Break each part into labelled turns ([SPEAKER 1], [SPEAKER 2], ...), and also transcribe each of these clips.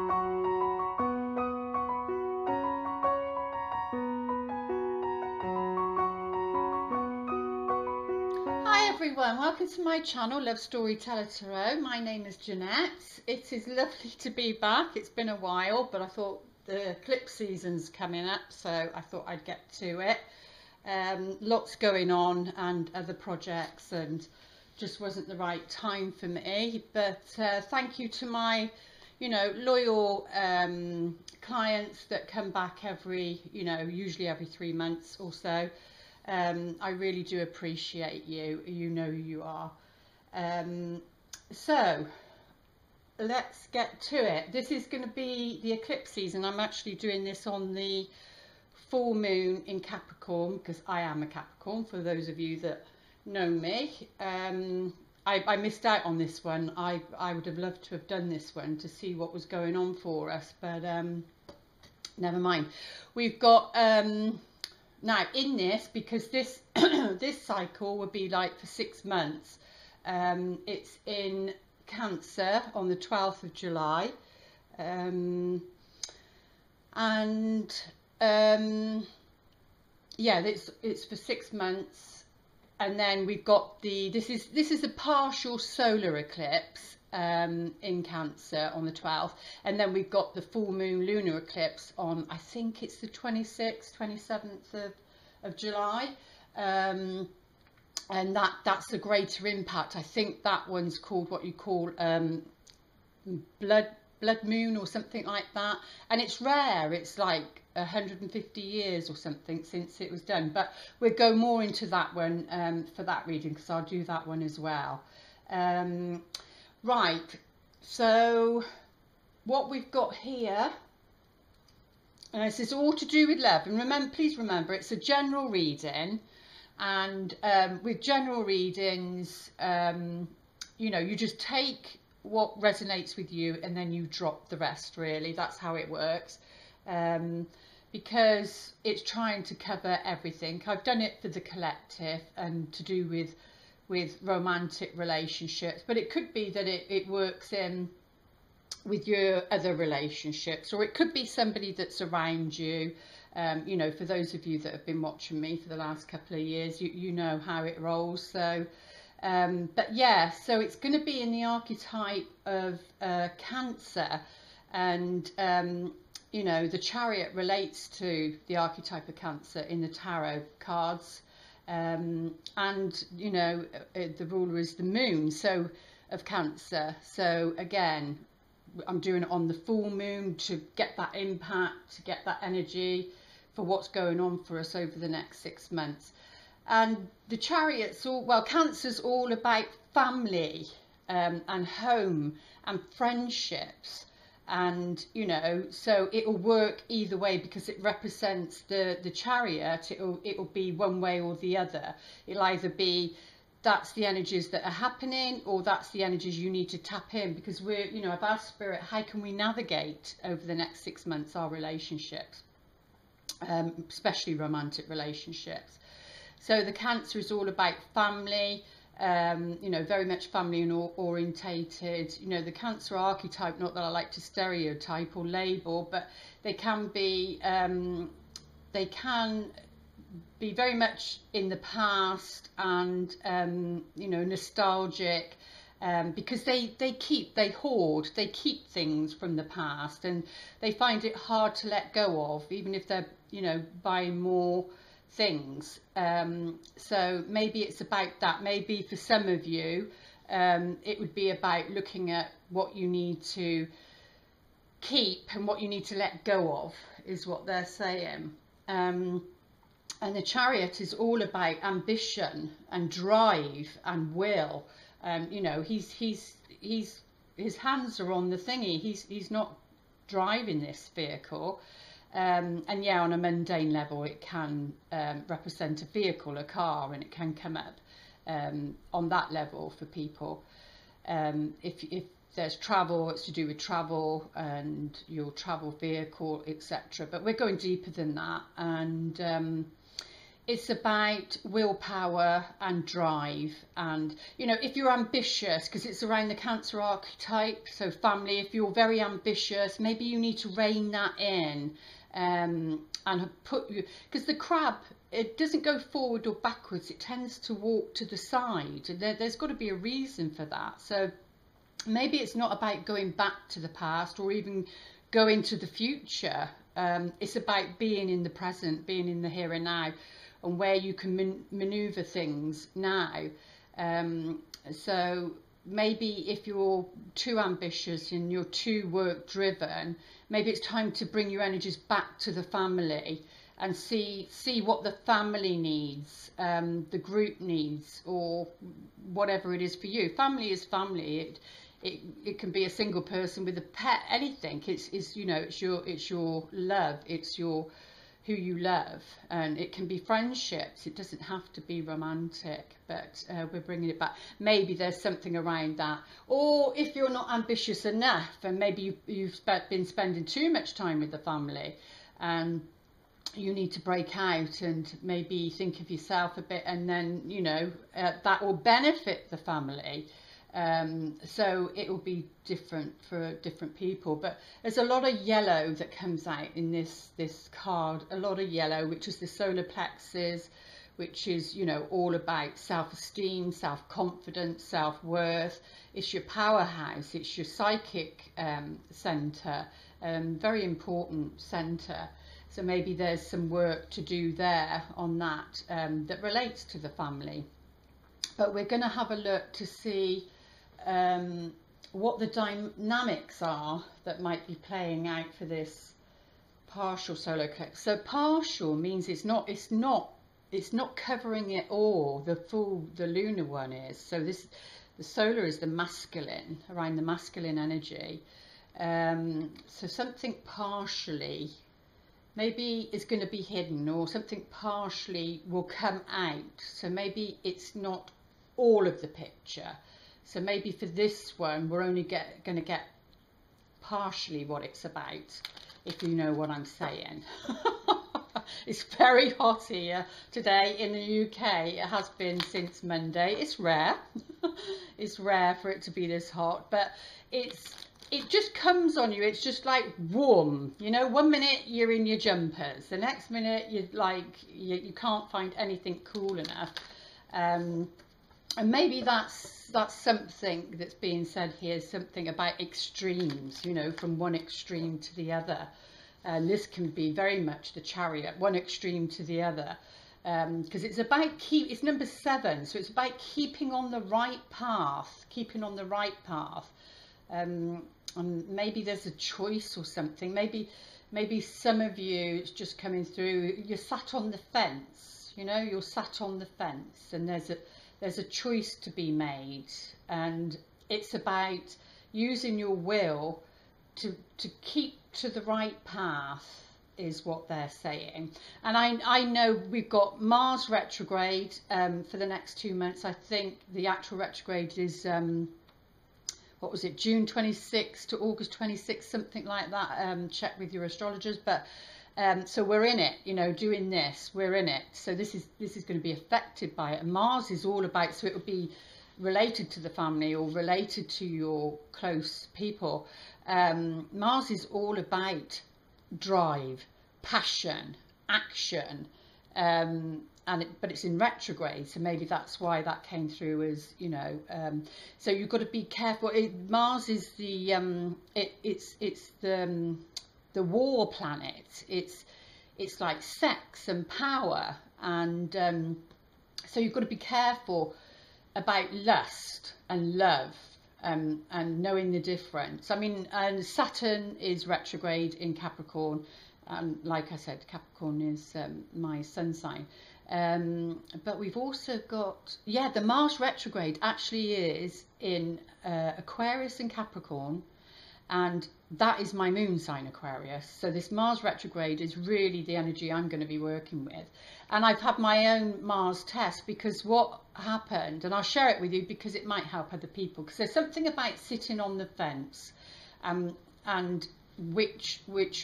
[SPEAKER 1] Hi everyone, welcome to my channel, Love Storyteller Tarot. My name is Jeanette. It is lovely to be back. It's been a while, but I thought the eclipse season's coming up, so I thought I'd get to it. Lots going on and other projects, and just wasn't the right time for me. But thank you to my, loyal clients that come back every, usually every 3 months or so. I really do appreciate you. You know who you are. So let's get to it. This is going to be the eclipse season. I'm actually doing this on the full moon in Capricorn, because I am a Capricorn, for those of you that know me. I missed out on this one. I would have loved to have done this one to see what was going on for us, but never mind. We've got now in this, because this this cycle would be like for 6 months. It's in Cancer on the 12th of July, and yeah, it's for 6 months. And then we've got this is a partial solar eclipse in Cancer on the 12th, and then we've got the full moon lunar eclipse on, I think it's the 26th 27th of July, and that's a greater impact. I think that one's called what you call blood moon or something like that, and it's rare. It's like 150 years or something since it was done, but we'll go more into that one for that reading, because I'll do that one as well. Right, so what we've got here, and this is all to do with love, and remember, please remember, it's a general reading, and with general readings, you just take what resonates with you and then you drop the rest. Really, that's how it works, because it's trying to cover everything. I've done it for the collective and to do with romantic relationships, but it could be that it works in with your other relationships, or it could be somebody that's around you. For those of you that have been watching me for the last couple of years, you know how it rolls. So but yeah, so it's going to be in the archetype of Cancer, and the Chariot relates to the archetype of Cancer in the tarot cards. And the ruler is the moon, so of Cancer. So again, I'm doing it on the full moon to get that impact, to get that energy for what's going on for us over the next 6 months. And the Chariot's Cancer's all about family and home and friendships. And so it'll work either way, because it represents the Chariot. It'll be one way or the other. It'll either be that's the energies that are happening, or that's the energies you need to tap in, because we're of our spirit. How can we navigate over the next 6 months our relationships, especially romantic relationships? So the Cancer is all about family. Very much family and orientated. The Cancer archetype, not that I like to stereotype or label, but they can be very much in the past, and nostalgic, because they keep things from the past, and they find it hard to let go of, even if they're buying more things. So maybe it's about that. Maybe for some of you it would be about looking at what you need to keep and what you need to let go of, is what they're saying. And the Chariot is all about ambition and drive and will. His hands are on the thingy. He's not driving this vehicle. And yeah, on a mundane level, it can represent a vehicle, a car, and it can come up on that level for people. If there's travel, it's to do with travel and your travel vehicle, etc. But we're going deeper than that, and it's about willpower and drive, and you know, if you're ambitious, because it's around the Cancer archetype, so family, if you're very ambitious, maybe you need to rein that in, and put you, because the crab, it doesn't go forward or backwards, it tends to walk to the side, and there's got to be a reason for that. So maybe it's not about going back to the past or even going to the future. It's about being in the present, being in the here and now, and where you can maneuver things now. So maybe if you're too ambitious and you're too work driven, maybe it's time to bring your energies back to the family and see what the family needs, the group needs, or whatever it is for you. Family is family. It can be a single person with a pet, anything. It's you know, it's your love, it's your who you love, and it can be friendships. It doesn't have to be romantic, but we're bringing it back. Maybe there's something around that, or if you're not ambitious enough, and maybe you've been spending too much time with the family, and you need to break out and maybe think of yourself a bit, and then you know that will benefit the family. So it will be different for different people, but there's a lot of yellow that comes out in this card, a lot of yellow, which is the solar plexus, which is, you know, all about self-esteem, self-confidence, self-worth. It's your powerhouse, it's your psychic center, very important center. So maybe there's some work to do there on that, that relates to the family. But we're going to have a look to see what the dynamics are that might be playing out for this partial solar eclipse. So partial means it's not covering it all. The lunar one is. So the solar is the masculine, around the masculine energy. So something partially maybe is going to be hidden, or something partially will come out. So maybe it's not all of the picture. So maybe for this one we're only going to get partially what it's about, if you know what I'm saying. It's very hot here today in the UK. It has been since Monday. It's rare. It's rare for it to be this hot, but it just comes on you. It's just like warm, you know. 1 minute you're in your jumpers, the next minute you're like you can't find anything cool enough. And maybe that's something that's being said here, something about extremes, you know, from one extreme to the other. And this can be very much the Chariot, one extreme to the other, because it's about it's number 7, so it's about keeping on the right path, and maybe there's a choice or something. Maybe some of you, it's just coming through, you're sat on the fence, you know, you're sat on the fence, and there's a choice to be made, and it's about using your will to keep to the right path, is what they're saying. And I know we've got Mars retrograde for the next 2 months. I think the actual retrograde is what was it, June 26 to August 26, something like that. Check with your astrologers, but so we're in it, you know, doing this, we're in it. So this is going to be affected by it. And Mars is all about, so it will be related to the family or related to your close people. Mars is all about drive, passion, action, but it's in retrograde, so maybe that's why that came through as, you know, so you've got to be careful. Mars is the it's the war planet. It's like sex and power, and so you've got to be careful about lust and love, and knowing the difference. I mean, and Saturn is retrograde in Capricorn. Like I said, Capricorn is my sun sign. But we've also got, the Mars retrograde actually is in Aquarius and Capricorn, and that is my moon sign, Aquarius. So this Mars retrograde is really the energy I'm going to be working with. And I've had my own Mars test, because what happened, and I'll share it with you because it might help other people, because there's something about sitting on the fence and which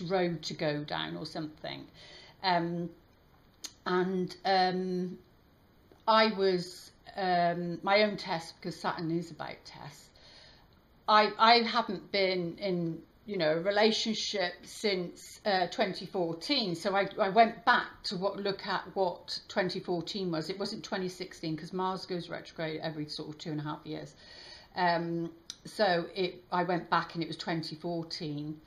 [SPEAKER 1] road to go down or something. and I was my own test, because Saturn is about tests. I haven't been in, you know, a relationship since 2014, so I went back to look at what 2014 was. It wasn't 2016, because Mars goes retrograde every sort of 2.5 years. So I went back and it was 2014,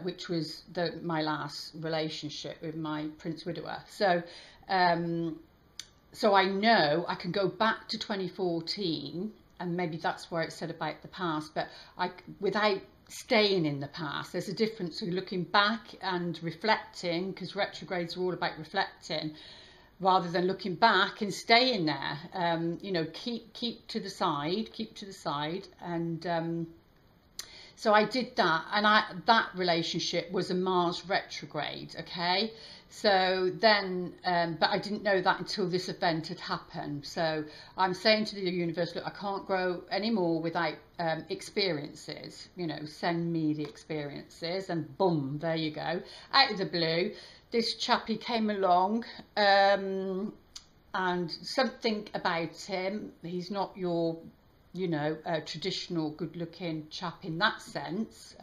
[SPEAKER 1] which was my last relationship with my Prince Widower. So so I know I can go back to 2014, and maybe that's where it said about the past, but without staying in the past. There's a difference between looking back and reflecting, because retrogrades are all about reflecting, rather than looking back and staying there. You know, keep to the side, and so I did that, and that relationship was a Mars retrograde, okay? So then, but I didn't know that until this event had happened. So I'm saying to the universe, look, I can't grow anymore without experiences, you know, send me the experiences, and boom, there you go. Out of the blue, this chappie came along, and something about him, he's not your, you know, a traditional good-looking chap in that sense,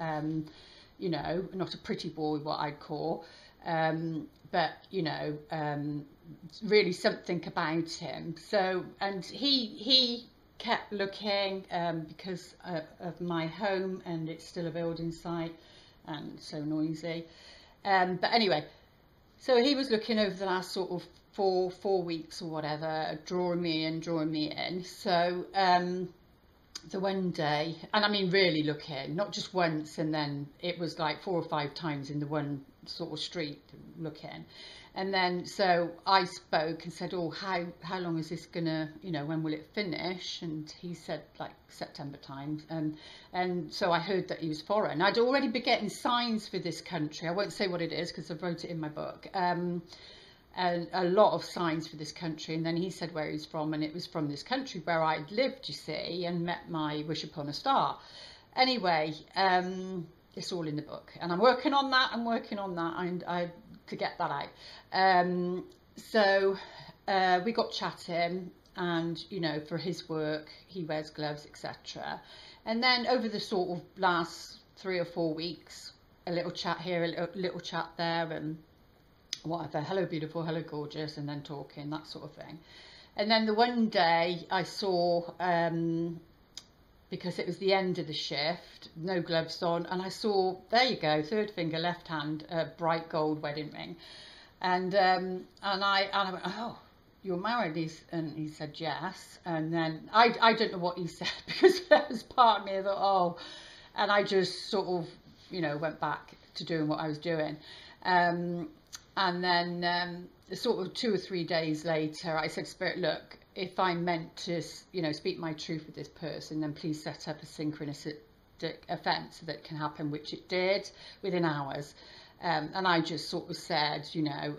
[SPEAKER 1] you know, not a pretty boy, what I'd call, but, you know, really something about him. So, and he kept looking, because of my home, and it's still a building site, and so noisy. But anyway, so he was looking over the last sort of four weeks or whatever, drawing me in. So, the one day, and I mean really looking, not just once, and then it was like 4 or 5 times in the one sort of street looking. And then so I spoke and said, oh, how long is this gonna, you know, when will it finish? And he said like September time. And so I heard that he was foreign. I'd already been getting signs for this country. I won't say what it is because I wrote it in my book. And a lot of signs for this country. And then he said where he's from, and it was from this country where I'd lived, you see, and met my wish upon a star. Anyway, it's all in the book, and I'm working on that, and I to get that out. So we got chatting, and, you know, for his work he wears gloves, etc. And then over the sort of last 3 or 4 weeks, a little chat here, a little chat there, and whatever, hello beautiful, hello gorgeous, and then talking, that sort of thing. And then the one day I saw, because it was the end of the shift, no gloves on, and I saw, there you go, third finger, left hand, bright gold wedding ring. And I went, oh, you're married? And he said yes. And then I don't know what he said, because there was part of me that, oh, and I just sort of, you know, went back to doing what I was doing. And then sort of 2 or 3 days later, I said, Spirit, look, if I'm meant to, you know, speak my truth with this person, then please set up a synchronistic event that can happen, which it did within hours. And I just sort of said, you know,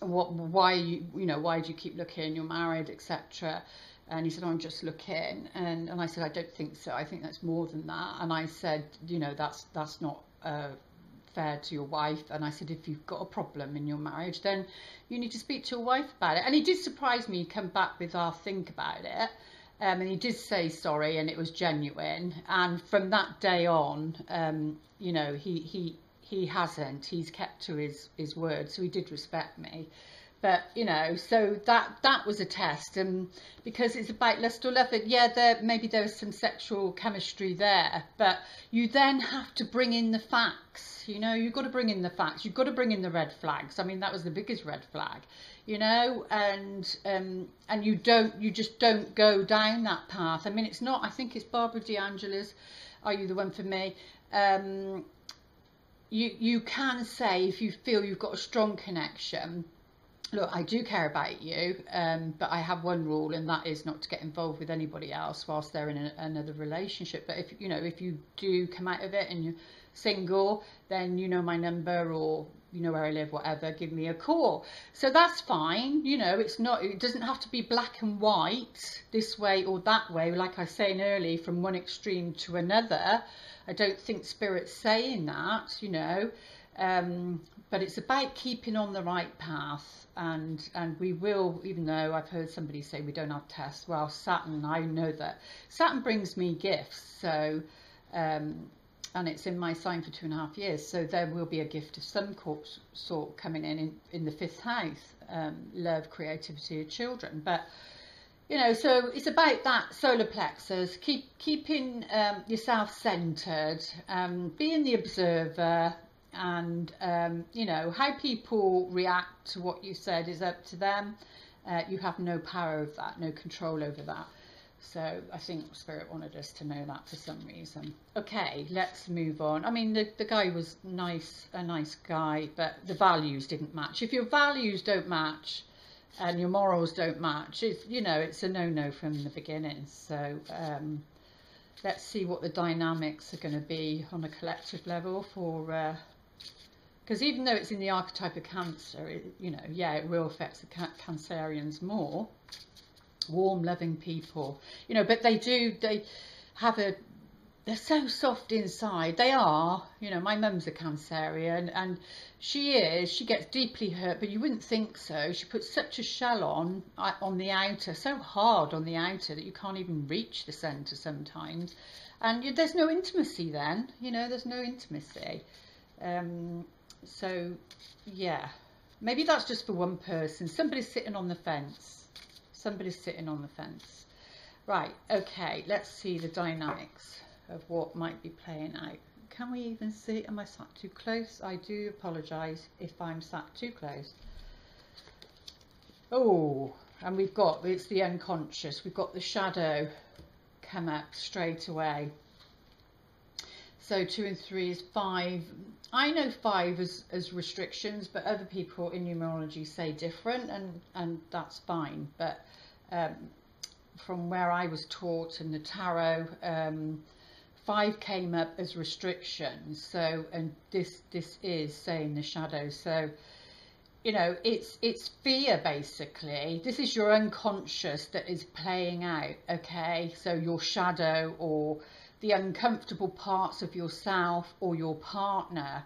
[SPEAKER 1] why do you keep looking? You're married, etc. And he said, oh, I'm just looking. And I said, I don't think so. I think that's more than that. And I said, you know, that's not fair to your wife. And I said, if you've got a problem in your marriage, then you need to speak to your wife about it. And he did surprise me. He come back with, I'll think about it. And he did say sorry, and it was genuine. And from that day on, you know, he hasn't. He's kept to his word. So he did respect me. But, you know, so that was a test, and because it's about lust or love, yeah, maybe there was some sexual chemistry there, but you then have to bring in the facts. You know, you've got to bring in the facts. You've got to bring in the red flags. I mean, that was the biggest red flag, you know, and you just don't go down that path. I mean, it's not. I think it's Barbara DeAngela's "Are You the One for Me?" You can say, if you feel you've got a strong connection, look, I do care about you, but I have one rule, and that is not to get involved with anybody else whilst they're in another relationship. But if you do come out of it and you're single, then you know my number, or you know where I live, whatever, give me a call. So that's fine. You know, it doesn't have to be black and white, this way or that way. Like I was saying earlier, from one extreme to another. I don't think Spirit's saying that, you know. But it's about keeping on the right path, and we will, even though I've heard somebody say we don't have tests. Well, Saturn, I know that Saturn brings me gifts, so and it's in my sign for 2.5 years, so there will be a gift of some sort coming in the 5th house, love, creativity, children. But you know, so it's about that solar plexus, keeping yourself centered, being the observer, and you know, how people react to what you said is up to them. You have no power of that, no control over that. So I think Spirit wanted us to know that for some reason. Okay, let's move on. I mean, the guy was nice, a nice guy, but the values didn't match. If your values don't match and your morals don't match, it's, you know, it's a no-no from the beginning. So let's see what the dynamics are going to be on a collective level for, because even though it's in the archetype of Cancer, you know, yeah, it will affect the Cancerians more. Warm, loving people, you know, but they have they're so soft inside. They are, you know, my mum's a Cancerian, and she gets deeply hurt, but you wouldn't think so. She puts such a shell on the outer, so hard on the outer that you can't even reach the centre sometimes, and there's no intimacy then, you know, there's no intimacy. So yeah, maybe that's just for one person. Somebody's sitting on the fence. Somebody's sitting on the fence. Right, okay, let's see the dynamics of what might be playing out. Can we even see? Am I sat too close? I do apologise if I'm sat too close. Oh, and it's the unconscious. We've got the shadow come up straight away. So 2 and 3 is 5. I know 5 as restrictions, but other people in numerology say different, and that's fine. But from where I was taught in the tarot, 5 came up as restrictions. So, and this is saying the shadow. So, you know, it's fear basically. This is your unconscious that is playing out. Okay, so your shadow, or the uncomfortable parts of yourself or your partner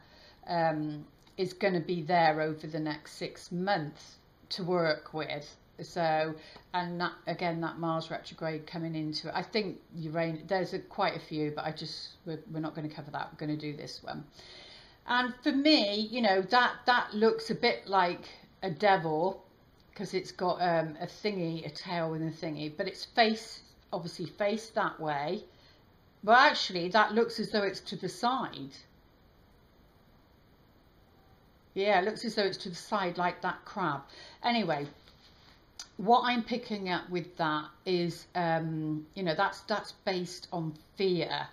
[SPEAKER 1] is going to be there over the next 6 months to work with. So, and that again, that Mars retrograde coming into it. I think Uranus, there's quite a few, but we're not going to cover that. We're going to do this one. And for me, you know, that looks a bit like a devil, because it's got a thingy, a tail with a thingy, but it's obviously faced that way. Well, actually, that looks as though it's to the side. Yeah, it looks as though it's to the side, like that crab. Anyway, what I'm picking up with that is, you know, that's based on fear.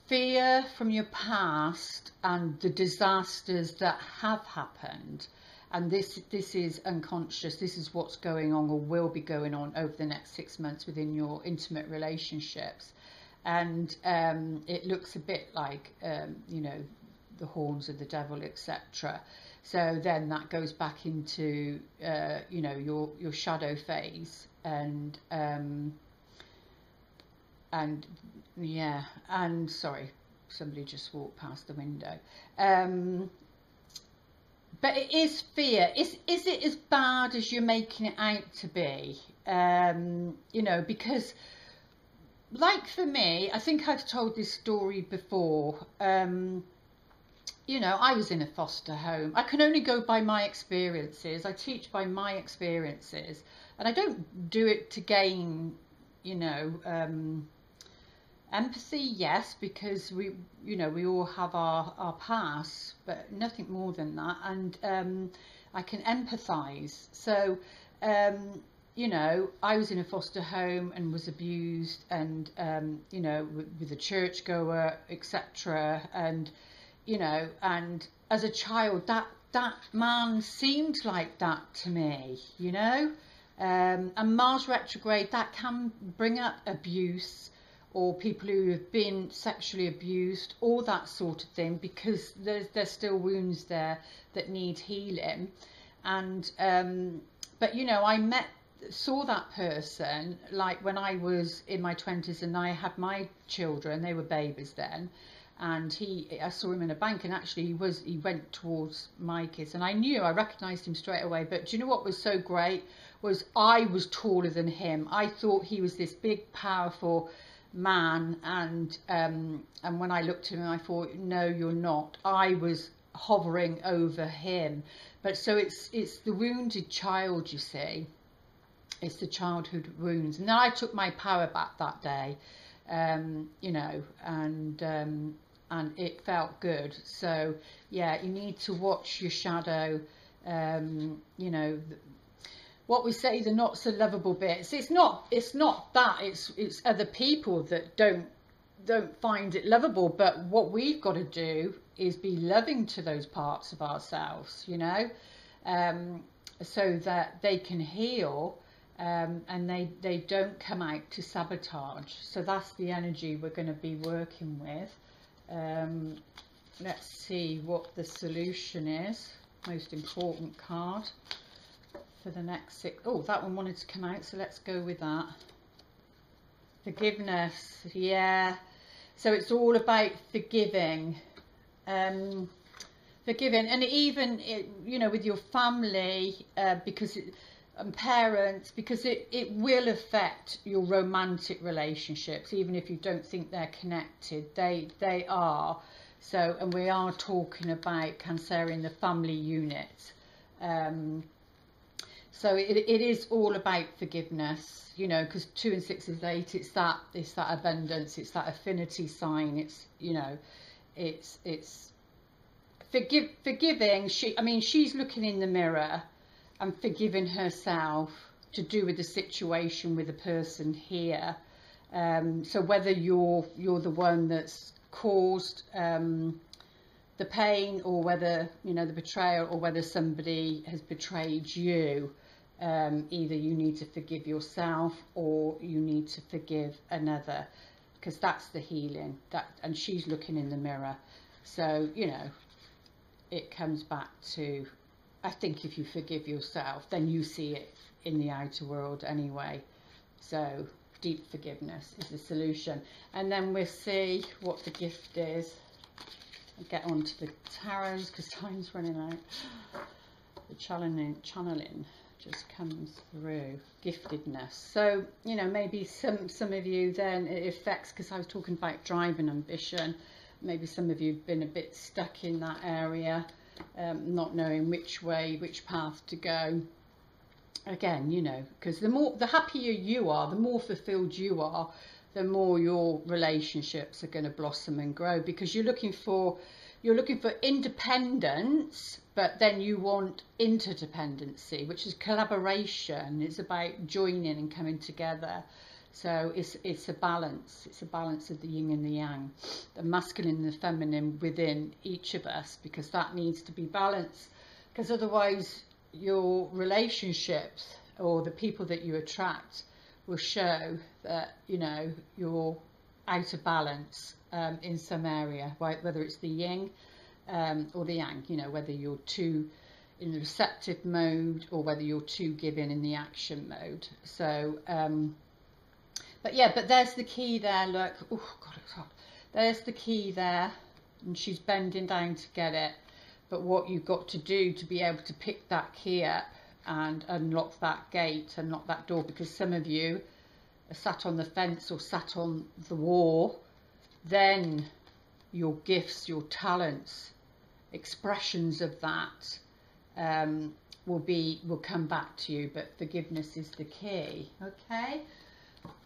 [SPEAKER 1] Fear from your past and the disasters that have happened. And this is unconscious. This is what's going on, or will be going on, over the next 6 months within your intimate relationships. And it looks a bit like, you know, the horns of the devil, etc. So then that goes back into, you know, your shadow phase, and yeah, and sorry, somebody just walked past the window. But it is fear. Is it as bad as you're making it out to be? You know, because, like for me, I think I've told this story before. You know, I was in a foster home. I can only go by my experiences. I teach by my experiences, and I don't do it to gain, you know, empathy. Yes, because we all have our past, but nothing more than that. And I can empathise. So, you know, I was in a foster home and was abused, and you know, with a churchgoer, etc. And you know, and as a child, that man seemed like that to me, you know. And Mars retrograde, that can bring up abuse, or people who have been sexually abused, all that sort of thing, because there's still wounds there that need healing. And but you know, I saw that person like when I was in my 20s and I had my children. They were babies then. and I saw him in a bank, and actually he went towards my kids, and I recognized him straight away. But do you know what was so great was I was taller than him. I thought he was this big, powerful man, and when I looked at him, I thought, no, you're not. I was hovering over him. But so it's the wounded child, you see. It's the childhood wounds. And then I took my power back that day, you know, and it felt good. So yeah, you need to watch your shadow. You know, what we say, the not so lovable bits. It's not that. It's other people that don't find it lovable. But what we've got to do is be loving to those parts of ourselves, you know, so that they can heal. And they don't come out to sabotage. So that's the energy we're going to be working with. Let's see what the solution is. Most important card for the next 6. Oh, that one wanted to come out, so let's go with that. Forgiveness, yeah. So it's all about forgiving. Forgiving, and even, you know, with your family, because and parents, because it will affect your romantic relationships, even if you don't think they're connected. They are. So, and we are talking about Cancerian, the family unit. So it is all about forgiveness, you know, because 2 and 6 is 8. It's that abundance. It's that affinity sign. It's, you know, it's forgiving. She's looking in the mirror and forgiving herself to do with the situation with the person here. So whether you're the one that's caused the pain, or whether, you know, the betrayal, or whether somebody has betrayed you, either you need to forgive yourself or you need to forgive another, because that's the healing. And she's looking in the mirror. So, you know, it comes back to, I think if you forgive yourself, then you see it in the outer world anyway. So deep forgiveness is the solution. And then we'll see what the gift is. I'll get on to the tarots because time's running out. The channeling just comes through. Giftedness. So, you know, maybe some of you then it affects, because I was talking about drive and ambition. Maybe some of you have been a bit stuck in that area. Not knowing which path to go. Again, you know, because the happier you are, the more fulfilled you are, the more your relationships are going to blossom and grow, because you're looking for independence, but then you want interdependency, which is collaboration. It's about joining and coming together. So it's a balance. It's a balance of the yin and the yang, the masculine and the feminine within each of us, because that needs to be balanced. Because otherwise, your relationships or the people that you attract will show that, you know, you're out of balance in some area, right? Whether it's the yin or the yang, you know, whether you're too in the receptive mode or whether you're too giving in the action mode. So but yeah, but there's the key there, look. Oh God, it's hot. There's the key there, and she's bending down to get it. But what you've got to do to be able to pick that key up and unlock that gate, unlock that door, because some of you are sat on the fence or sat on the wall, then your gifts, your talents, expressions of that will come back to you. But forgiveness is the key. Okay.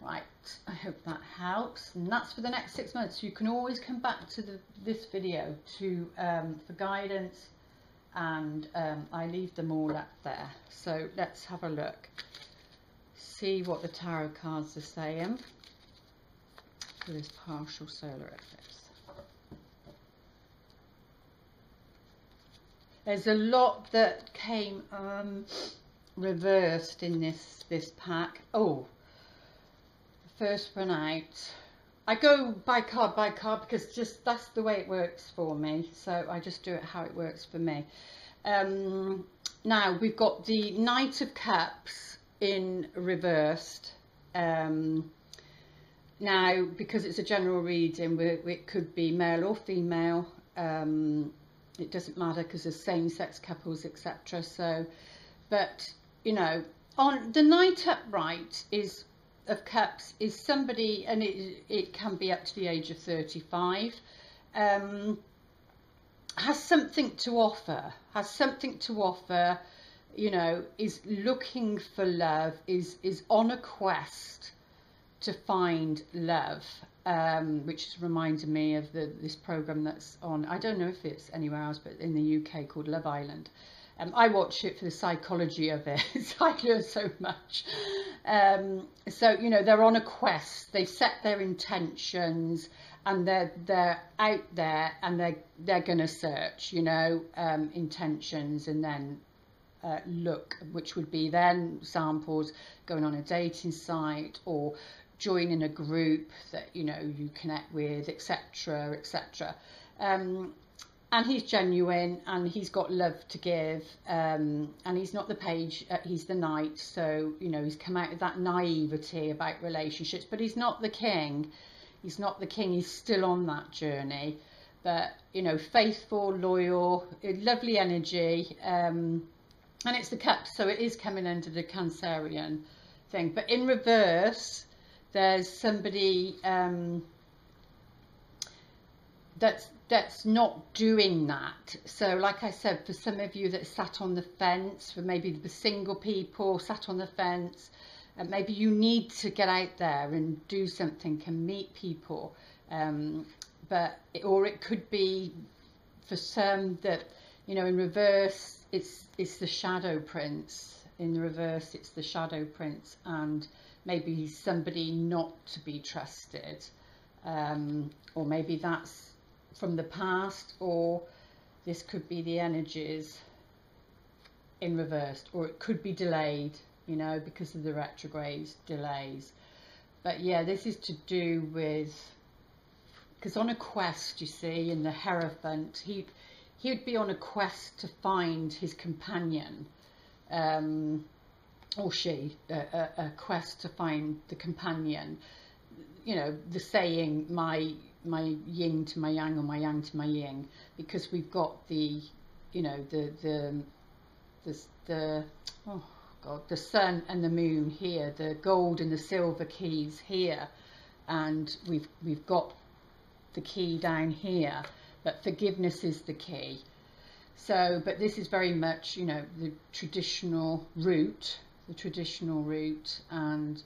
[SPEAKER 1] Right, I hope that helps, and that's for the next 6 months. You can always come back to this video for guidance, and I leave them all up there. So let's have a look, see what the tarot cards are saying for this partial solar eclipse. There's a lot that came reversed in this pack. Oh, first one out. I go by card because just that's the way it works for me. So I just do it how it works for me. Now we've got the Knight of Cups in reversed. Now Now, because it's a general reading, it could be male or female. It doesn't matter because there's same-sex couples, etc. So, but you know, on the Knight upright of Cups is somebody, and it can be up to the age of 35. Has something to offer. You know, is looking for love. Is on a quest to find love, which is reminding me of this program that's on, I don't know if it's anywhere else, but in the UK, called Love Island. I watch it for the psychology of it. I learn so much. So you know, they're on a quest. They set their intentions, and they're out there, and they're gonna search, you know, intentions, and then look, which would be then samples going on a dating site or joining a group that, you know, you connect with, etc., etc. And he's genuine, and he's got love to give, and he's not the page, he's the Knight. So you know, he's come out of that naivety about relationships, but he's not the king. He's not the king. He's still on that journey, but you know, faithful, loyal, lovely energy. And it's the Cups, so it is coming under the Cancerian thing. But in reverse, there's somebody that's not doing that. So like I said, for some of you that sat on the fence, for maybe the single people sat on the fence, and maybe you need to get out there and do something and meet people, or it could be for some that, you know, in reverse it's the Shadow Prince. In reverse, it's the Shadow Prince, and maybe he's somebody not to be trusted, or maybe that's from the past, or this could be the energies in reverse, or it could be delayed, you know, because of the retrogrades, delays. But yeah, this is to do with, because on a quest, you see, in the Hierophant, he would be on a quest to find his companion, or she, a quest to find the companion. You know, the saying, my yin to my yang, or my yang to my yin, because we've got the, you know, the oh God, the sun and the moon here, the gold and the silver keys here, and we've got the key down here, but forgiveness is the key. So, but this is very much, you know, the traditional route, and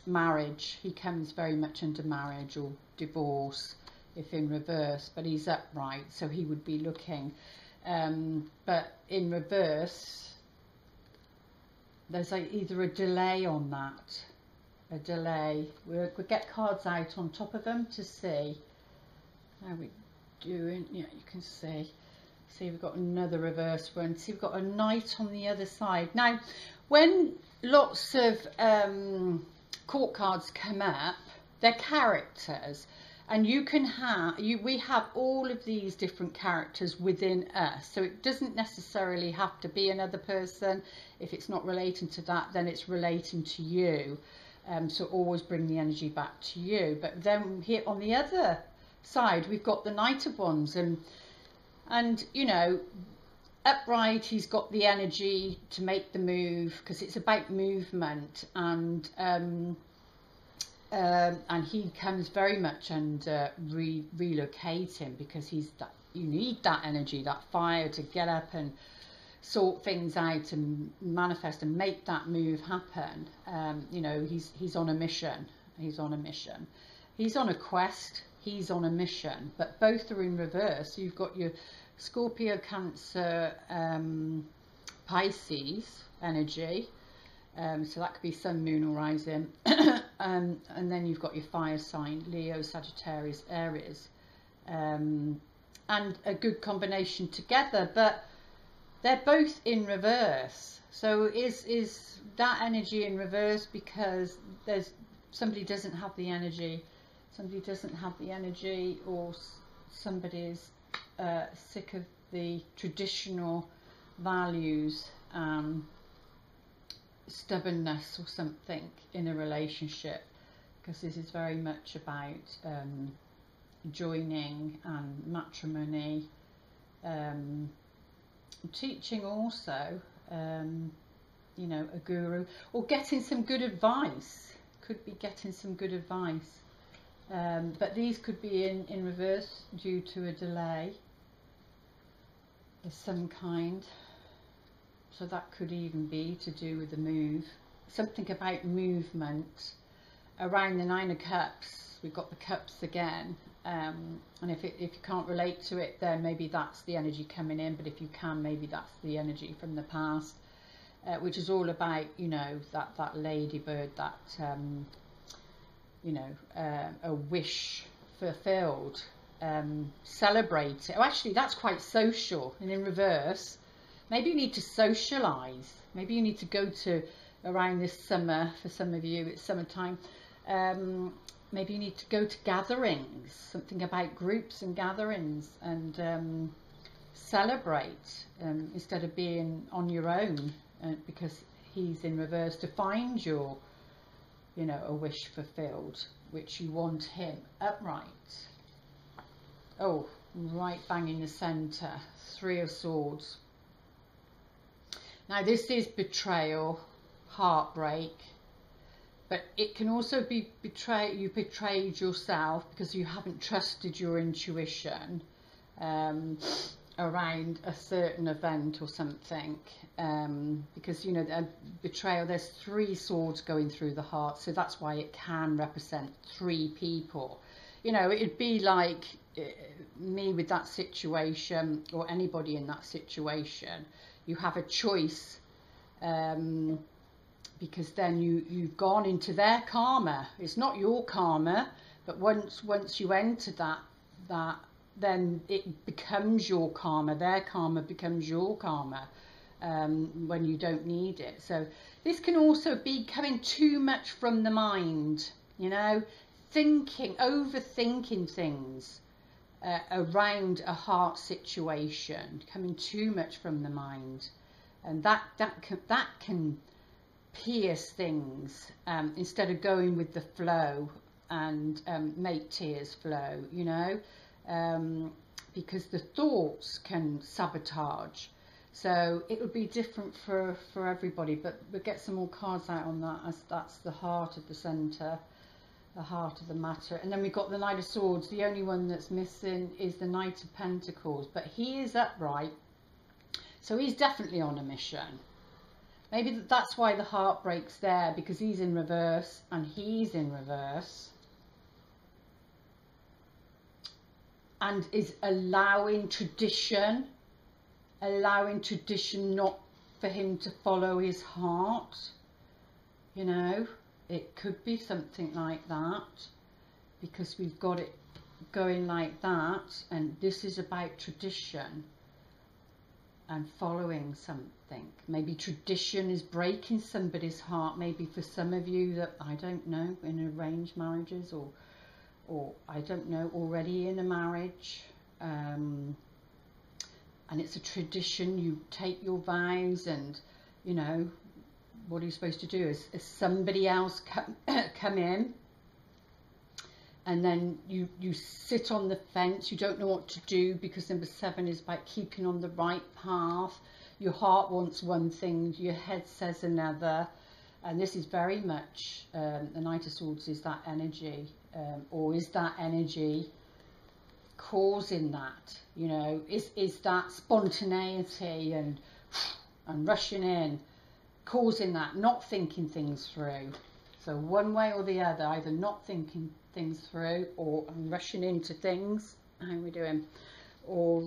[SPEAKER 1] marriage. He comes very much under marriage or divorce if in reverse, but he's upright, so he would be looking. But in reverse, there's like either a delay on that, a delay. We'll get cards out on top of them to see how we're doing. Yeah, you can see we've got another reverse one. See, we've got a Knight on the other side. Now, when lots of court cards come up, they're characters, and you can have, we have all of these different characters within us, so it doesn't necessarily have to be another person. If it's not relating to that, then it's relating to you, so always bring the energy back to you. But then here on the other side, we've got the Knight of Wands, and you know, upright, he's got the energy to make the move, because it's about movement, and he comes very much under relocating, because he's that, you need that energy, that fire to get up and sort things out and manifest and make that move happen. You know, he's on a mission. He's on a quest. He's on a mission. But both are in reverse. So you've got your Scorpio, Cancer, Pisces energy. So that could be Sun, Moon, or Rising. And then you've got your fire sign, Leo, Sagittarius, Aries. And a good combination together, but they're both in reverse. So is that energy in reverse because there's somebody doesn't have the energy, or somebody's sick of the traditional values, stubbornness or something in a relationship. because this is very much about joining and matrimony, teaching also, you know, a guru, or getting some good advice. Could be getting some good advice, but these could be in reverse due to a delay of some kind. So that could even be to do with the move, something about movement. Around the Nine of Cups, we've got the cups again, and if you can't relate to it, then maybe that's the energy coming in, but if you can, maybe that's the energy from the past, which is all about, you know, that ladybird, that you know, a wish fulfilled, celebrate it. Oh, actually that's quite social. And in reverse, maybe you need to socialize, maybe you need to go to, around this summer, for some of you it's summertime, maybe you need to go to gatherings, something about groups and gatherings, and celebrate, instead of being on your own, because he's in reverse, to find your, you know, a wish fulfilled, which you want him upright. Oh, right bang in the centre, Three of Swords. Now this is betrayal, heartbreak, but it can also be you betrayed yourself because you haven't trusted your intuition around a certain event or something, because, you know, betrayal, there's 3 swords going through the heart, so that's why it can represent 3 people. You know, it'd be like me with that situation, or anybody in that situation. You have a choice, because then you've gone into their karma. It's not your karma, but once you enter that then it becomes your karma. Their karma becomes your karma, when you don't need it. So this can also be coming too much from the mind, you know, overthinking things around a heart situation, coming too much from the mind, and that can pierce things, instead of going with the flow and make tears flow, you know, because the thoughts can sabotage. So it would be different for everybody, but we'll get some more cards out on that, as that's the heart of the centre, the heart of the matter. And then we've got the Knight of Swords. The only one that's missing is the Knight of Pentacles, but he is upright, so he's definitely on a mission. Maybe that's why the heartbreak's there, because he's in reverse and he's in reverse, and is allowing tradition not for him to follow his heart, you know. It could be something like that, because we've got it going like that, and this is about tradition and following something. Maybe tradition is breaking somebody's heart. Maybe for some of you that, I don't know, in arranged marriages, or I don't know, already in a marriage, and it's a tradition. You take your vows, and, you know, what are you supposed to do? Is somebody else come in, and then you sit on the fence. You don't know what to do, because number 7 is about keeping on the right path. Your heart wants one thing, your head says another, and this is very much the Knight of Swords is that energy, or is that energy causing that, you know, is that spontaneity and rushing in causing that, not thinking things through. So one way or the other, either not thinking things through, or I'm rushing into things. How are we doing? Or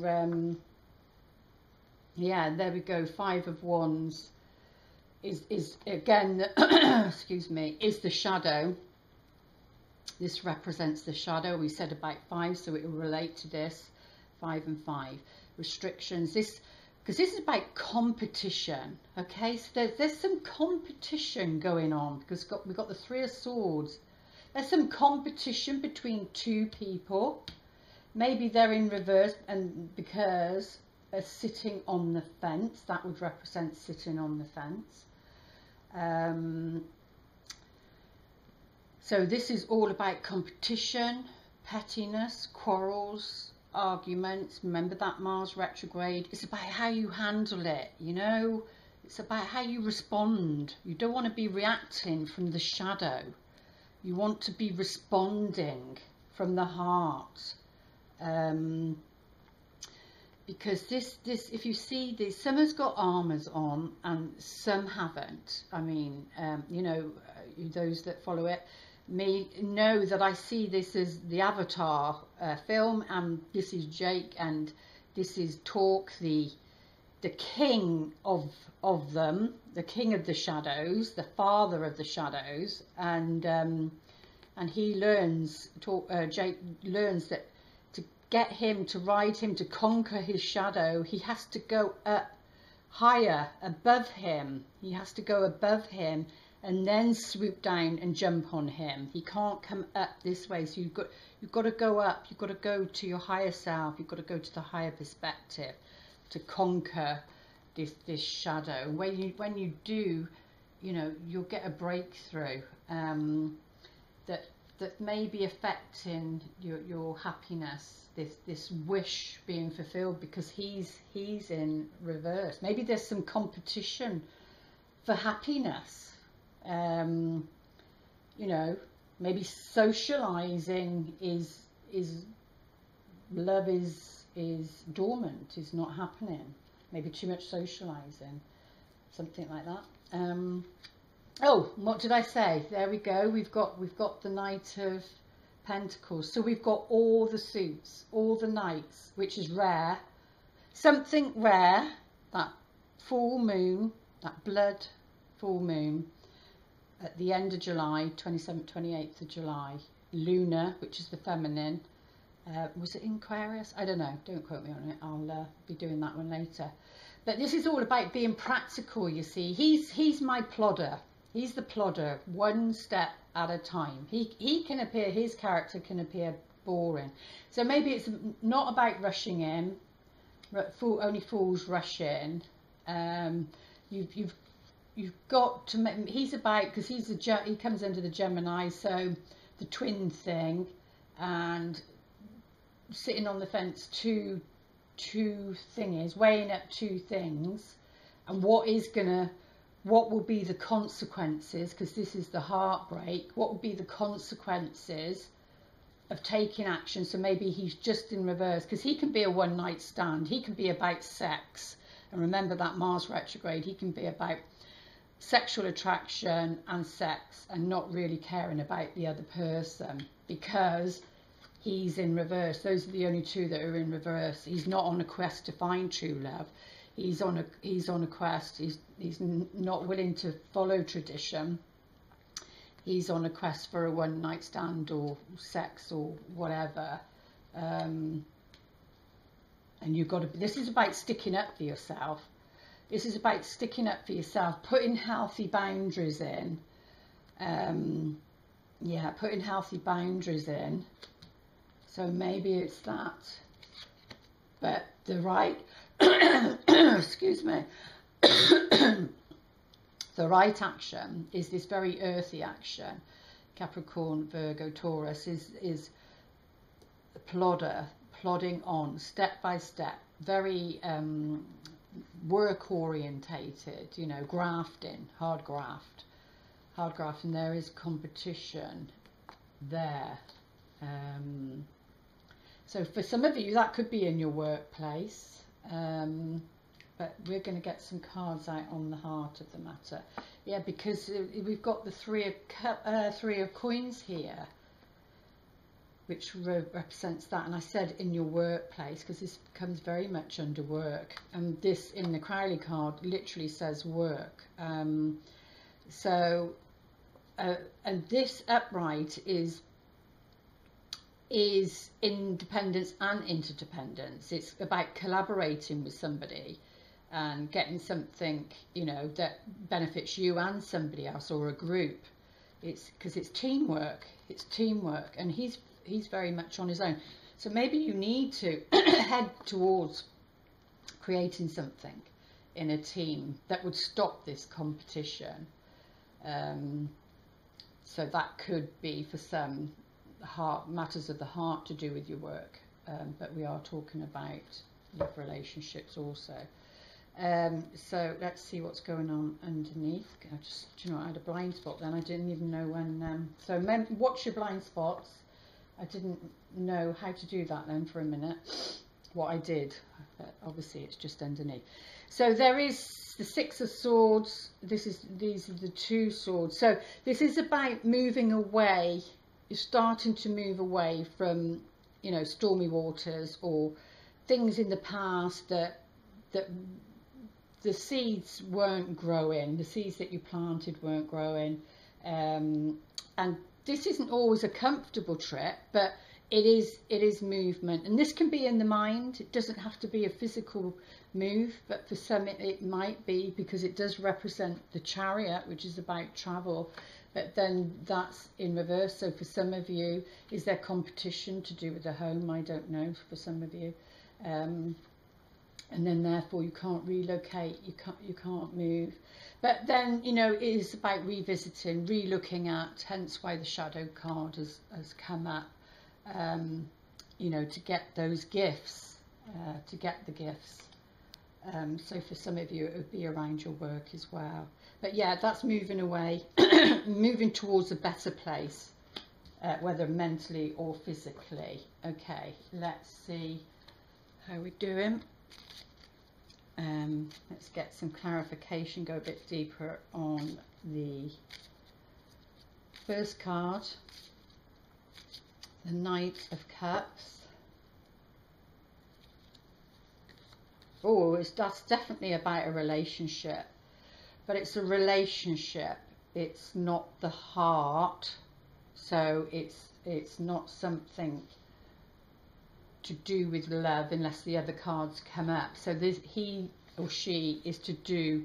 [SPEAKER 1] yeah, there we go. 5 of Wands is again excuse me, is the shadow. This represents the shadow. We said about 5, so it will relate to this. 5 and 5 restrictions. This, because this is about competition, okay? So there's some competition going on, because we've got the 3 of Swords. There's some competition between 2 people. Maybe they're in reverse, and because they're sitting on the fence, that would represent sitting on the fence. So this is all about competition, pettiness, quarrels, arguments. Remember that Mars retrograde? It's about how you handle it, you know. It's about how you respond. You don't want to be reacting from the shadow. You want to be responding from the heart. Because this, if you see this, some has got armors on and some haven't. I mean, you know, those that follow it may know that I see this as the Avatar film, and this is Jake, and this is Torque, the king of them, the king of the shadows, the father of the shadows, and he learns, Jake learns that to get him, to ride him, to conquer his shadow, he has to go up higher, above him. He has to go above him and then swoop down and jump on him. He can't come up this way. So you've got to go up. You've got to go to your higher self. You've got to go to the higher perspective to conquer this shadow. When you do, you know, you'll get a breakthrough that may be affecting your happiness, this wish being fulfilled, because he's in reverse. Maybe there's some competition for happiness. You know, maybe socializing is love is dormant, is not happening. Maybe too much socializing, something like that. Oh, what did I say? There we go. We've got the Knight of Pentacles. So we've got all the suits, all the knights, which is rare. Something rare, that full moon, that blood full moon at the end of July, 27th, 28th of July. Lunar, which is the feminine. Was it in Aquarius? I don't know. Don't quote me on it. I'll be doing that one later. But this is all about being practical, you see. He's my plodder. He's the plodder, one step at a time. He can appear, his character can appear boring. So maybe it's not about rushing in. Only fools rush in. You've got to make, he's about, because he comes under the Gemini, so the twin thing, and sitting on the fence, two thingies, weighing up two things, and what will be the consequences, because this is the heartbreak, what will be the consequences of taking action. So maybe he's just in reverse, because he can be a one night stand, he can be about sex, and remember that Mars retrograde, he can be about sexual attraction and sex and not really caring about the other person, because he's in reverse. Those are the only two that are in reverse. He's not on a quest to find true love. He's on a quest. He's not willing to follow tradition. He's on a quest for a one night stand or sex or whatever. And you've got to. This is about sticking up for yourself. This is about sticking up for yourself, putting healthy boundaries in. Yeah, putting healthy boundaries in. So maybe it's that. But the right, excuse me, the right action is this very earthy action. Capricorn, Virgo, Taurus is the plodder, plodding on, step by step, very work orientated, you know, grafting, hard graft, and there is competition there. So for some of you that could be in your workplace, but we're going to get some cards out on the heart of the matter. Yeah, because we've got the three of coins here, which represents that. And I said in your workplace, because this comes very much under work, and this in the Crowley card literally says work. And this upright is independence and interdependence. It's about collaborating with somebody and getting something, you know, that benefits you and somebody else or a group. It's because it's teamwork. It's teamwork, and he's very much on his own. So maybe you need to head towards creating something in a team that would stop this competition. So that could be for some matters of the heart to do with your work, but we are talking about love relationships also. So let's see what's going on underneath. I just, you know, I had a blind spot then. I didn't even know when. So watch your blind spots. I didn't know how to do that then for a minute. What I did, but obviously it's just underneath. So there is the Six of Swords. These are the two swords. So this is about moving away. You're starting to move away from, you know, stormy waters or things in the past that the seeds weren't growing. The seeds that you planted weren't growing, and this isn't always a comfortable trip, but it is movement, and this can be in the mind. It doesn't have to be a physical move, but for some it might be, because it does represent the Chariot, which is about travel, but then that's in reverse. So for some of you, is there competition to do with the home? I don't know, for some of you, and then therefore you can't relocate, you can't move. But then, you know, it is about revisiting, re-looking at, hence why the Shadow card has come up, you know, to get those gifts, to get the gifts. So for some of you it would be around your work as well. But yeah, that's moving away, moving towards a better place, whether mentally or physically. Okay, let's see how we're doing. Let's get some clarification, go a bit deeper on the first card, the Knight of Cups. Oh, that's definitely about a relationship, but it's a relationship, it's not the heart, so it's not something to do with love unless the other cards come up. So this, he or she, is to do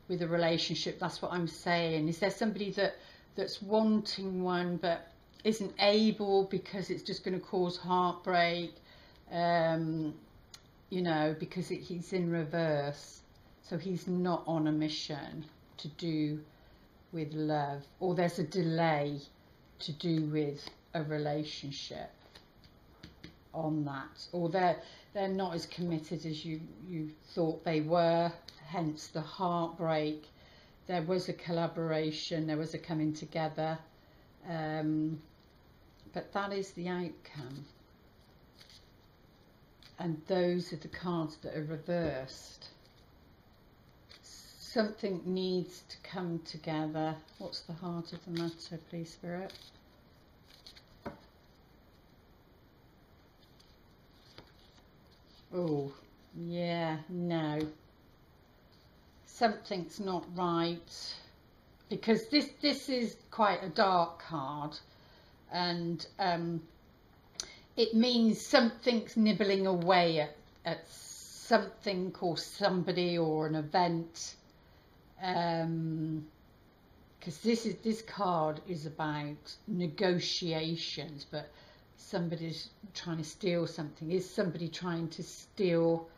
[SPEAKER 1] with a relationship. That's what I'm saying. Is there somebody that's wanting one but isn't able because it's just going to cause heartbreak, you know, because he's in reverse, so he's not on a mission to do with love, or there's a delay to do with a relationship on that, or they're not as committed as you thought they were, hence the heartbreak. There was a collaboration, there was a coming together, but that is the outcome, and those are the cards that are reversed. Something needs to come together. What's the heart of the matter, please, Spirit? Oh, yeah, no. Something's not right, because this is quite a dark card, and it means something's nibbling away at something or somebody or an event, because this card is about negotiations, but somebody's trying to steal something. Is somebody trying to steal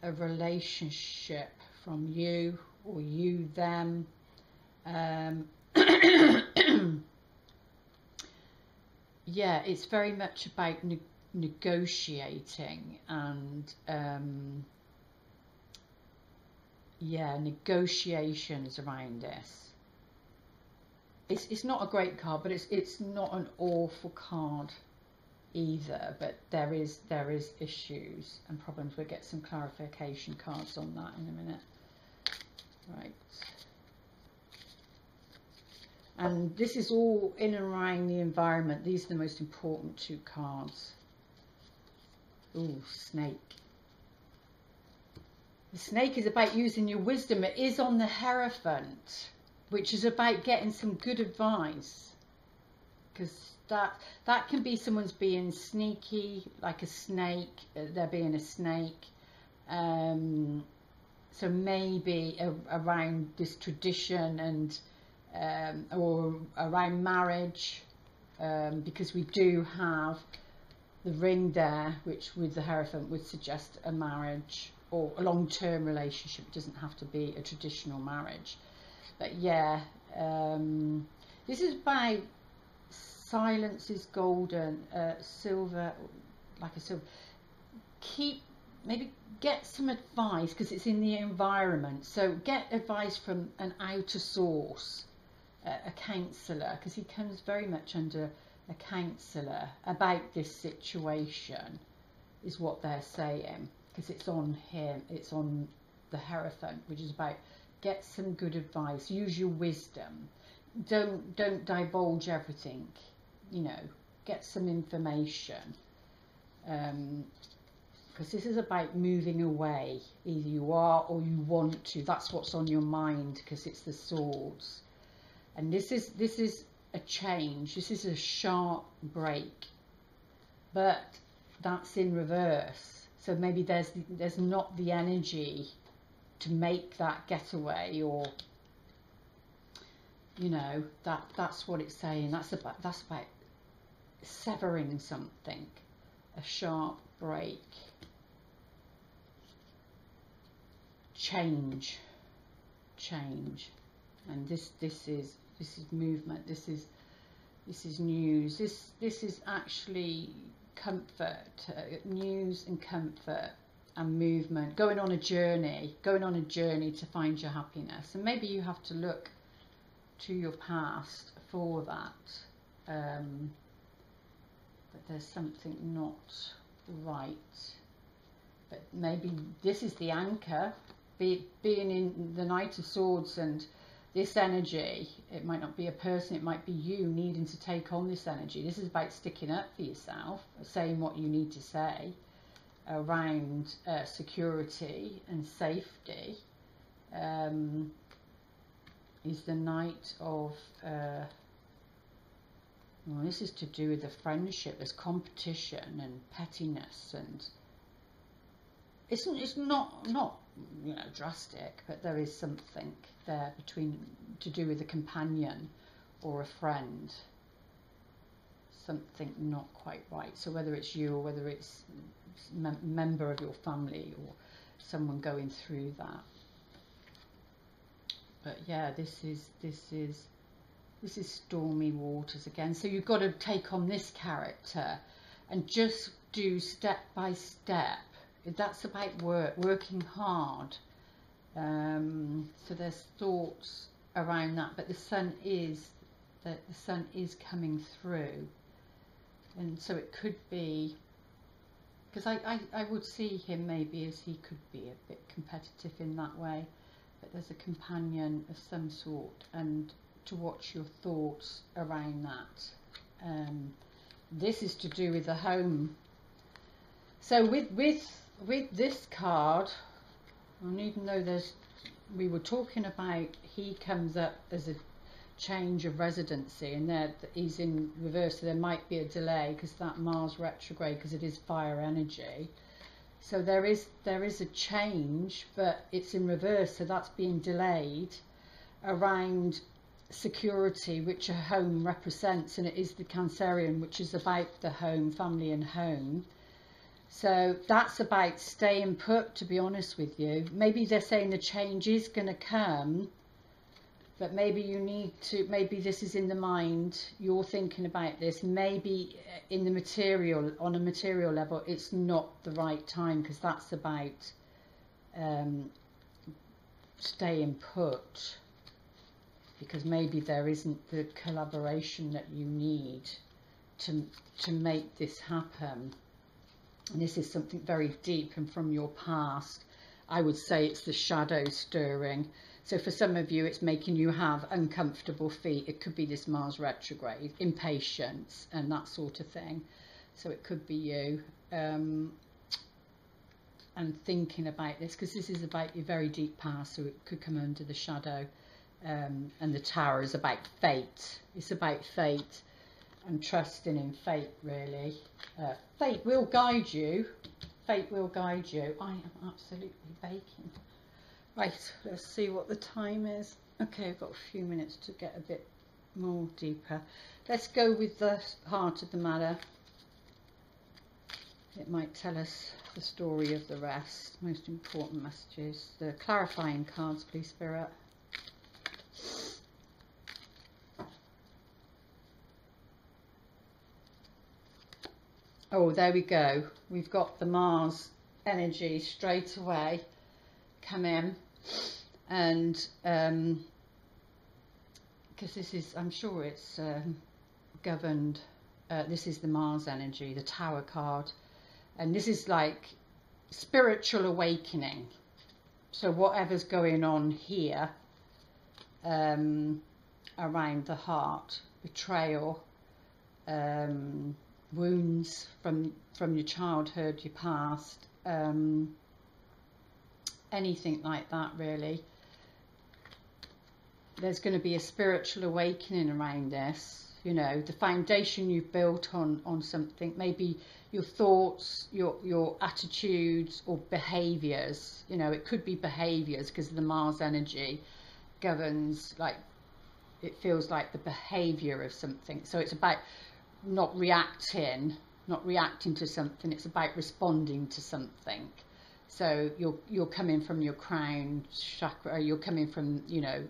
[SPEAKER 1] a relationship from you, or you them? Yeah, it's very much about negotiating, and yeah, negotiations around this. It's not a great card, but it's not an awful card either, but there is issues and problems. We'll get some clarification cards on that in a minute. Right, and this is all in and around the environment. These are the most important two cards. Ooh, snake. The snake is about using your wisdom. It is on the Hierophant, which is about getting some good advice, because that can be someone's being sneaky, like a snake. They're being a snake. So maybe around this tradition and or around marriage, because we do have the ring there, which with the Hierophant would suggest a marriage or a long-term relationship. It doesn't have to be a traditional marriage. But yeah, This is by silence is golden, silver, like a silver. Maybe get some advice, because it's in the environment. So get advice from an outer source, a counsellor, because he comes very much under a counsellor about this situation, is what they're saying, because it's on him, it's on the Hierophant, which is about get some good advice, use your wisdom, don't divulge everything, you know, get some information, because this is about moving away. Either you are or you want to. That's what's on your mind, because it's the Swords, and this is a change. This is a sharp break, but that's in reverse. So maybe there's not the energy to make that getaway, or you know, that's what it's saying. That's about severing something, a sharp break, change, and this is movement. This is news. This is actually comfort, news and comfort and movement, going on a journey to find your happiness. And maybe you have to look to your past for that, but there's something not right. But maybe this is the anchor, being in the Knight of Swords, and this energy, it might not be a person, it might be you needing to take on this energy. This is about sticking up for yourself, saying what you need to say around security and safety. Is the Knight of well, this is to do with the friendship. There's competition and pettiness, and it's not you know, drastic, but there is something there to do with a companion or a friend, something not quite right. So whether it's you or whether it's a member of your family or someone going through that. But yeah, this is stormy waters again. So you've got to take on this character and just do step by step. That's about working hard. So there's thoughts around that, but the sun is coming through, and so it could be, because I would see him maybe as he could be a bit competitive in that way, but there's a companion of some sort, and to watch your thoughts around that. This is to do with the home. So with this card, and even though we were talking about, he comes up as a change of residency, and there he's in reverse, so there might be a delay because that Mars retrograde, because it is fire energy. So there is a change, but it's in reverse, so that's being delayed around security, which a home represents, and it is the Cancerian, which is about the home, family and home. So that's about staying put, to be honest with you. Maybe they're saying the change is going to come, but maybe you need to, maybe this is in the mind, you're thinking about this, maybe in the material, on a material level, it's not the right time, because that's about staying put, because maybe there isn't the collaboration that you need to make this happen. And this is something very deep and from your past. I would say it's the shadow stirring. So for some of you, it's making you have uncomfortable feet. It could be this Mars retrograde, impatience and that sort of thing. So it could be you. And thinking about this, because this is about your very deep past, so it could come under the shadow. And the Tower is about fate. It's about fate and trusting in fate, really. Fate will guide you. Fate will guide you. I am absolutely baking. Right, let's see what the time is. Okay, I've got a few minutes to get a bit more deeper. Let's go with the heart of the matter. It might tell us the story of the rest. Most important messages. The clarifying cards, please, Spirit. Oh, there we go. We've got the Mars energy straight away come in, and because this is, I'm sure it's governed, this is the Mars energy, the Tower card, and this is like spiritual awakening. So whatever's going on here around the heart, betrayal, wounds from your childhood, your past, anything like that really. There's going to be a spiritual awakening around this, you know, the foundation you've built on something, maybe your thoughts, your attitudes or behaviors. You know, it could be behaviors because the Mars energy governs, like, it feels like the behavior of something. So it's about not reacting to something, it's about responding to something. So you're coming from your crown chakra, you're coming from, you know,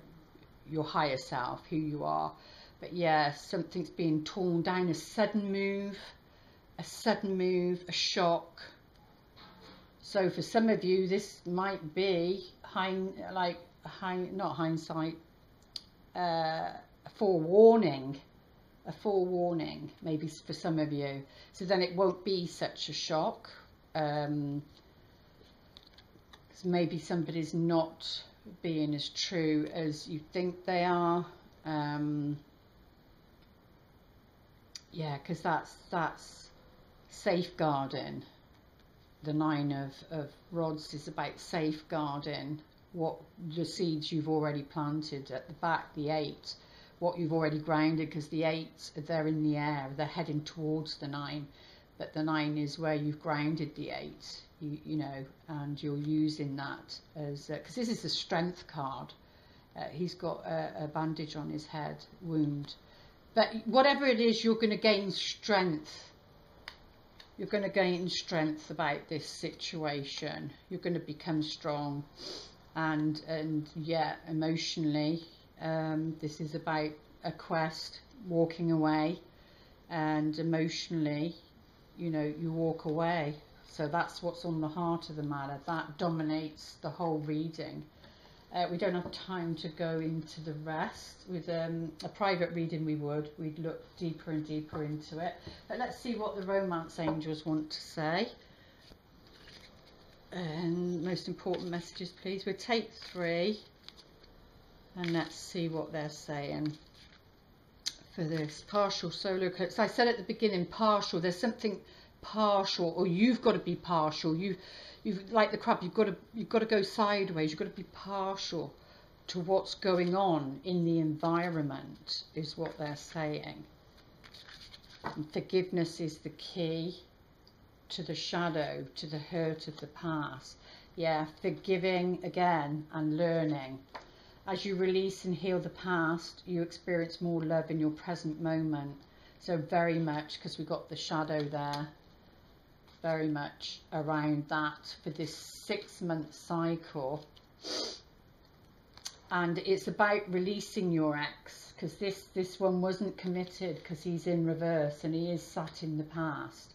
[SPEAKER 1] your higher self, who you are. But yeah, something's being torn down, a sudden move, a shock. So for some of you, this might be not hindsight, a forewarning, maybe for some of you. So then it won't be such a shock. Because maybe somebody's not being as true as you think they are. Yeah, because that's safeguarding. The 9 of Rods is about safeguarding what the seeds you've already planted. At the back, the 8, what you've already grounded, because the 8, they're in the air, they're heading towards the 9, but the 9 is where you've grounded the 8, you know, and you're using that as, because this is the Strength card. He's got a bandage on his head, wound. But whatever it is, you're going to gain strength. You're going to gain strength about this situation. You're going to become strong. And yeah, emotionally, this is about a quest, walking away. And emotionally, you know, you walk away. So that's what's on the heart of the matter. That dominates the whole reading. We don't have time to go into the rest. With a private reading we'd look deeper and deeper into it. But let's see what the romance angels want to say. And most important messages, please. We'll take 3 and let's see what they're saying for this partial solar eclipse. I said at the beginning, partial. There's something partial, or you've got to be partial. You've like the crab, you've got to go sideways. You've got to be partial to what's going on in the environment, is what they're saying. And forgiveness is the key to the shadow, to the hurt of the past. Yeah, forgiving again and learning. As you release and heal the past, you experience more love in your present moment. So very much, because we've got the shadow there, very much around that for this 6-month cycle. And it's about releasing your ex, because this one wasn't committed, because he's in reverse and he is sat in the past.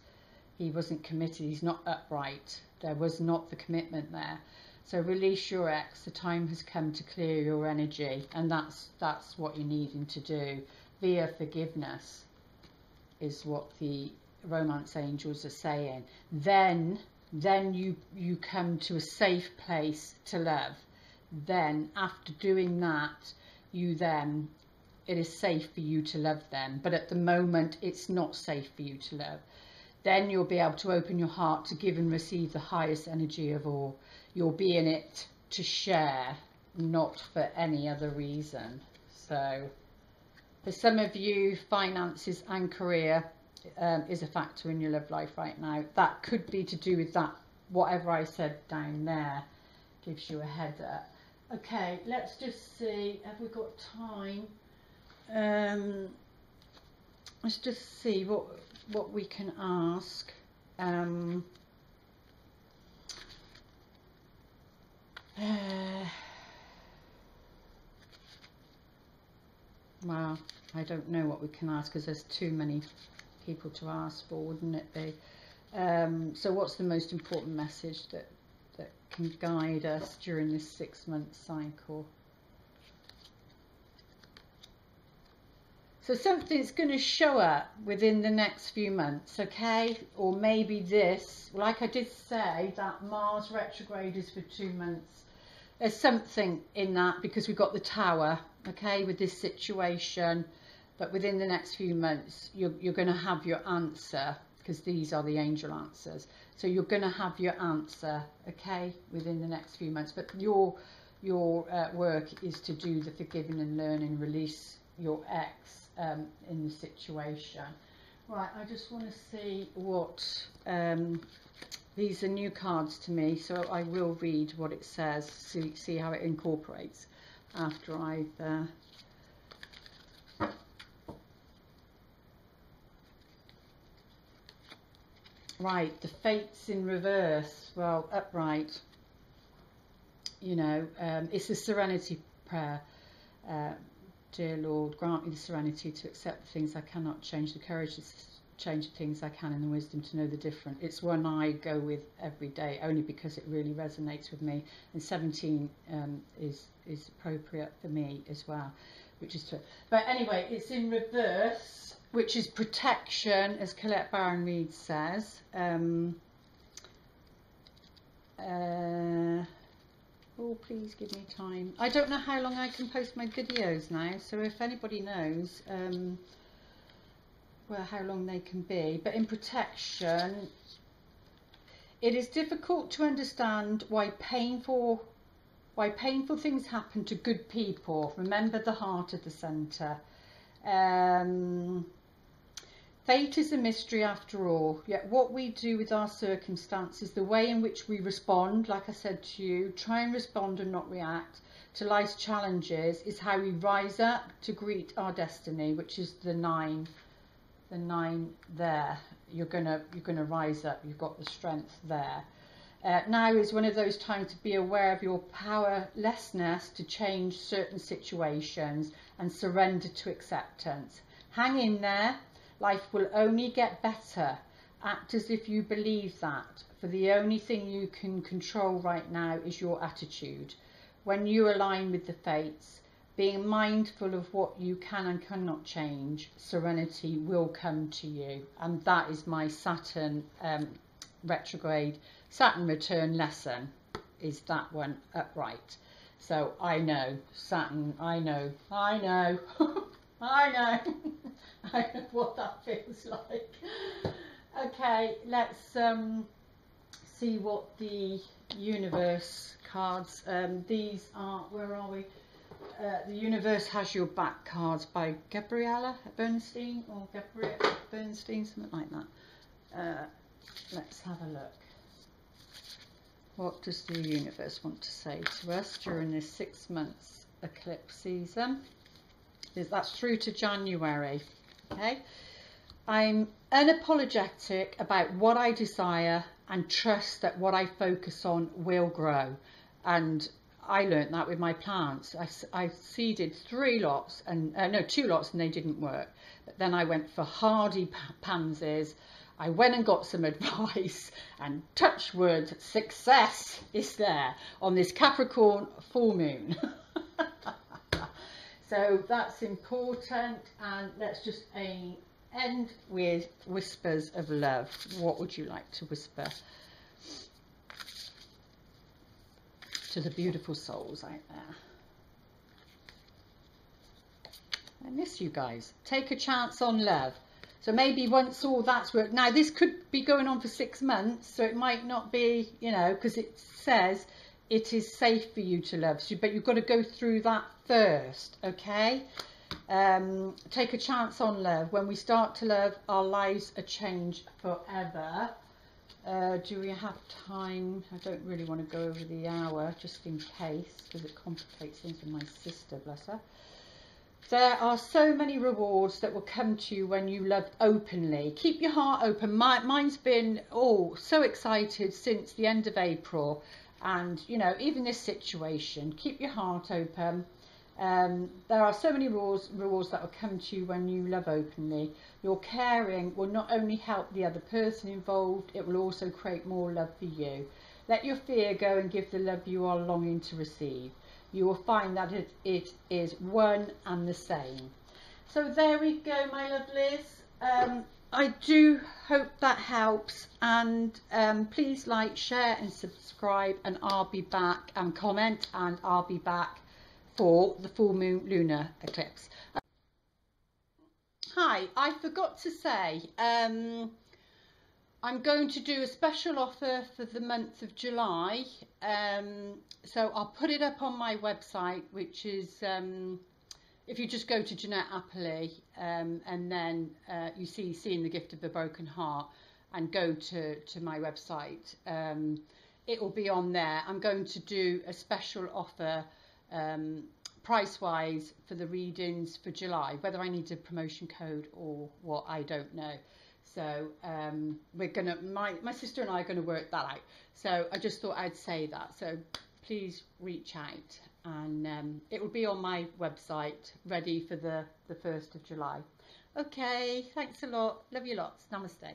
[SPEAKER 1] He wasn't committed, he's not upright, there was not the commitment there. So release your ex. The time has come to clear your energy, and that's what you're needing to do via forgiveness, is what the romance angels are saying. Then you come to a safe place to love. Then after doing that, it is safe for you to love them. But at the moment, it's not safe for you to love. Then you'll be able to open your heart to give and receive the highest energy of all. You'll be in it to share, not for any other reason. So for some of you, finances and career is a factor in your love life right now. That could be to do with that, whatever I said down there gives you a header. Okay, let's just see, have we got time? Let's just see what we can ask. Well, I don't know what we can ask because there's too many people to ask for, wouldn't it be? So what's the most important message that can guide us during this 6-month cycle? So something's going to show up within the next few months, okay? Or maybe this, like I did say, that Mars retrograde is for 2 months. There's something in that because we've got the Tower, okay, with this situation. But within the next few months, you're going to have your answer, because these are the angel answers. So you're going to have your answer, okay, within the next few months. But your work is to do the forgiving and learning, release your ex in the situation. Right, I just want to see what, these are new cards to me, so I will read what it says, see how it incorporates after I've... Right, the fates in reverse, well, upright, you know, it's the serenity prayer. Dear Lord, grant me the serenity to accept the things I cannot change, the courage to change the things I can, and the wisdom to know the different. It's one I go with every day, only because it really resonates with me. And 17 is appropriate for me as well, which is true. But anyway, it's in reverse, which is protection, as Colette Baron Reid says. Oh, please give me time. I don't know how long I can post my videos now, so if anybody knows well, how long they can be. But in protection, it is difficult to understand why painful things happen to good people. Remember the heart at the centre. Fate is a mystery after all, yet what we do with our circumstances, the way in which we respond, like I said to you, try and respond and not react to life's challenges, is how we rise up to greet our destiny, which is the 9 there. You're gonna rise up, you've got the strength there. Now is one of those times to be aware of your powerlessness to change certain situations and surrender to acceptance. Hang in there. Life will only get better. Act as if you believe that, for the only thing you can control right now is your attitude. When you align with the fates, being mindful of what you can and cannot change, serenity will come to you. And that is my Saturn retrograde, Saturn return lesson, is that one upright. So I know, Saturn, I know. I know what that feels like. Okay, let's see what the universe cards, these are, where are we? The Universe Has Your Back cards by Gabriella Bernstein, or Gabrielle Bernstein, something like that. Let's have a look. What does the universe want to say to us during this 6 months eclipse season? That's through to January. Okay, I'm unapologetic about what I desire and trust that what I focus on will grow. And I learnt that with my plants. I seeded 3 lots and no, 2 lots, and they didn't work. But then I went for hardy pansies. I went and got some advice, and touch wood, success is there on this Capricorn full moon. So that's important, and let's just end with whispers of love. What would you like to whisper to the beautiful souls out there? I miss you guys. Take a chance on love. So maybe once all that's worked, now this could be going on for 6 months, so it might not be, you know, because it says it is safe for you to love, but you've got to go through that first, okay? Take a chance on love. When we start to love, our lives are changed forever. Do we have time? I don't really want to go over the hour, just in case, because it complicates things with my sister, bless her. There are so many rewards that will come to you when you love openly. Keep your heart open. Mine's been, so excited since the end of April. And, you know, even this situation, keep your heart open. There are so many rewards that will come to you when you love openly. Your caring will not only help the other person involved, it will also create more love for you. Let your fear go and give the love you are longing to receive. You will find that it is one and the same. So there we go, my lovelies. I do hope that helps, and please like, share and subscribe, and I'll be back, and comment, and I'll be back for the full moon lunar eclipse. Hi, I forgot to say, I'm going to do a special offer for the month of July, so I'll put it up on my website, which is if you just go to Jeanette Appley, and then you see Seeing the Gift of the Broken Heart, and go to my website, it will be on there. I'm going to do a special offer price wise for the readings for July. Whether I need a promotion code or what, I don't know. So we're gonna, my sister and I are going to work that out. So I just thought I'd say that. So please reach out, and it will be on my website ready for the 1st of July. Okay, thanks a lot. Love you lots. Namaste.